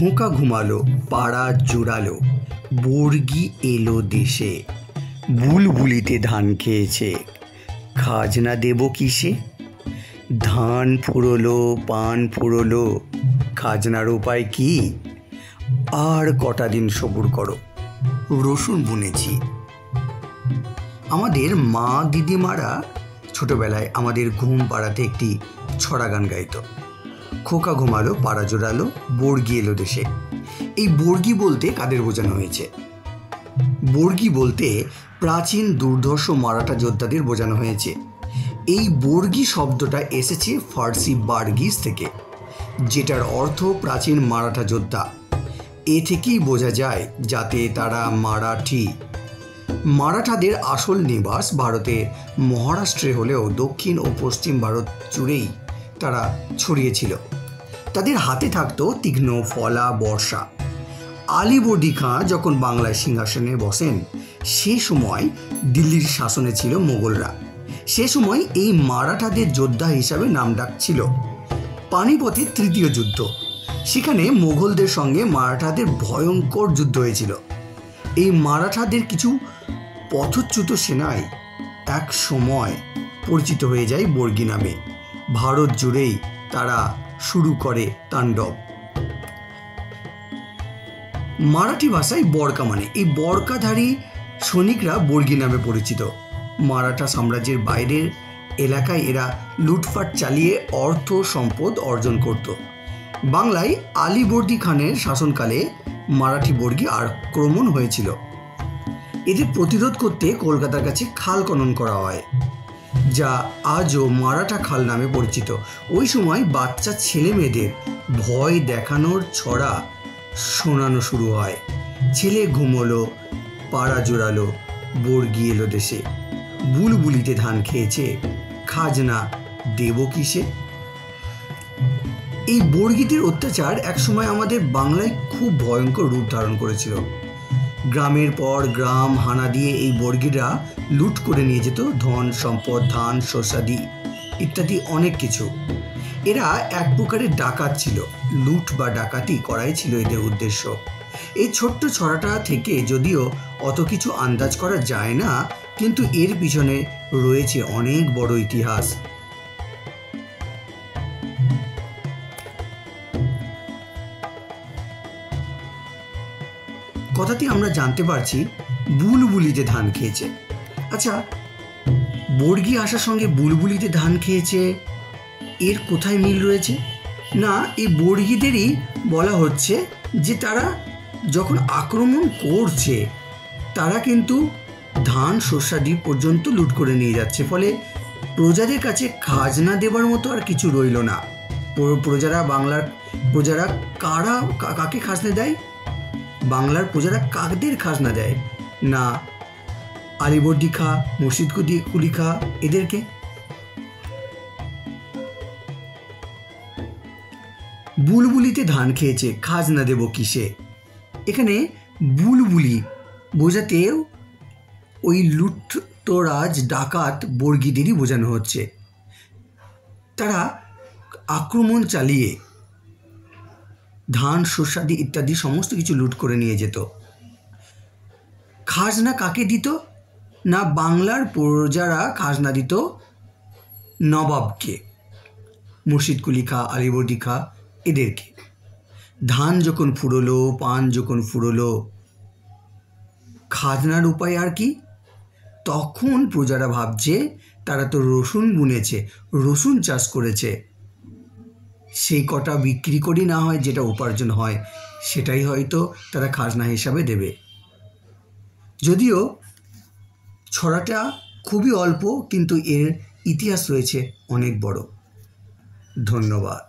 খোকা ঘুমালো, পাড়া জোড়ালো, বর্গি এলো দেশে। বুলবুলিতে ধান খেয়েছে, খাজনা দেব কিসে? ধান ফুরোলো, পান ফুরোলো, খাজনার উপায় কি? আর কটা দিন সবুর করো, রসুন বুনেছি। আমাদের মা দিদিমারা ছোটবেলায় আমাদের ঘুম পাড়াতে একটি ছড়া গান গাইত। খোকা ঘুমালো, পাড়া জোড়ালো, বর্গি এলো দেশে। এই বর্গি বলতে কাদের বোঝানো হয়েছে? বর্গি বলতে প্রাচীন দুর্ধর্ষ মারাঠা যোদ্ধাদের বোঝানো হয়েছে। এই বর্গি শব্দটা এসেছে ফার্সি বার্গিস থেকে, যেটার অর্থ প্রাচীন মারাঠা যোদ্ধা। এ থেকেই বোঝা যায় যাতে তারা মারাঠি। মারাঠাদের আসল নিবাস ভারতের মহারাষ্ট্রে হলেও দক্ষিণ ও পশ্চিম ভারত জুড়েই তারা ছড়িয়েছিল। তাদের হাতে থাকতো তীক্ষ্ণ ফলা বর্ষা। আলীবর্দী খাঁ যখন বাংলায় সিংহাসনে বসেন, সে সময় দিল্লির শাসনে ছিল মোগলরা। সে সময় এই মারাঠাদের যোদ্ধা হিসাবে নাম ডাক ছিল। পানিপথের তৃতীয় যুদ্ধ, সেখানে মোগলদের সঙ্গে মারাঠাদের ভয়ঙ্কর যুদ্ধ হয়েছিল। এই মারাঠাদের কিছু পথচ্যুত সেনাই এক সময় পরিচিত হয়ে যায় বর্গি নামে। ভারত জুড়েই তারা শুরু করে তাণ্ডব। মারাঠি ভাষায় বরকা মানে এই বরকাধারী সৈনিকরা বর্গি নামে পরিচিত। মারাঠা সাম্রাজ্যের বাইরের এলাকায় এরা লুটপাট চালিয়ে অর্থ সম্পদ অর্জন করত। বাংলায় আলীবর্দী খানের শাসনকালে মারাঠি বর্গি আক্রমণ হয়েছিল। এদের প্রতিরোধ করতে কলকাতার কাছে খাল খনন করা হয়, যা আজও মারাঠা খাল নামে পরিচিত। ওই সময় বাচ্চা ছেলে মেয়েদের ভয় দেখানোর ছড়া শোনানো শুরু হয়। ছেলে ঘুমোলো, পাড়া জোড়ালো, বর্গি এলো দেশে। বুলবুলিতে ধান খেয়েছে, খাজনা দেব কিসে? এই বর্গিদের অত্যাচার একসময় আমাদের বাংলায় খুব ভয়ঙ্কর রূপ ধারণ করেছিল। গ্রামের পর গ্রাম হানা দিয়ে এই বর্গিরা লুট করে নিয়ে যেত ধন সম্পদ, ধান, শস্যাদি ইত্যাদি অনেক কিছু। এরা এক প্রকারের ডাকাত ছিল। লুট বা ডাকাতি করাই ছিল এদের উদ্দেশ্য। এই ছোট্ট ছড়াটা থেকে যদিও অত কিছু আন্দাজ করা যায় না, কিন্তু এর পিছনে রয়েছে অনেক বড় ইতিহাস। কথাটি আমরা জানতে পারছি বুলবুলিতে ধান খেয়েছে। আচ্ছা, বর্গি আসার সঙ্গে বুলবুলিতে ধান খেয়েছে এর কোথায় মিল রয়েছে? না, এই বর্গিদেরই বলা হচ্ছে যে তারা যখন আক্রমণ করছে তারা কিন্তু ধান শস্যাদি পর্যন্ত লুট করে নিয়ে যাচ্ছে। ফলে প্রজাদের কাছে খাজনা দেবার মতো আর কিছু রইল না। বাংলার প্রজারা কাকে খাজনা দেয়? বাংলার প্রজারা কাদের খাজনা দেয়? না আলীবর্দী খাঁ, মুর্শিদ কুলি খাঁ এদেরকে। বুলবুলিতে ধান খেয়েছে, খাজনা দেব কিসে? এখানে বুলবুলি বোঝাতে ওই লুটতরাজ ডাকাত বর্গিদেরই বোঝানো হচ্ছে। তারা আক্রমণ চালিয়ে ধান শস্যাদি ইত্যাদি সমস্ত কিছু লুট করে নিয়ে যেত। খাজনা কাকে দিত? না বাংলার প্রজারা খাজনা দিত নবাবকে, মুর্শিদ কুলি খাঁ, আলীবর্দী খাঁ এদেরকে। ধান যখন ফুরোলো, পান যখন ফুরোলো, খাজনার উপায় আর কি? তখন প্রজারা ভাবছে তারা তো রসুন বুনেছে, রসুন চাষ করেছে, সেই কটা বিক্রি করি না হয় যেটা উপার্জন হয় সেটাই হয়তো তারা খাজনা হিসাবে দেবে। যদিও ছড়াটা খুবই অল্প, কিন্তু এর ইতিহাস রয়েছে অনেক বড়। ধন্যবাদ।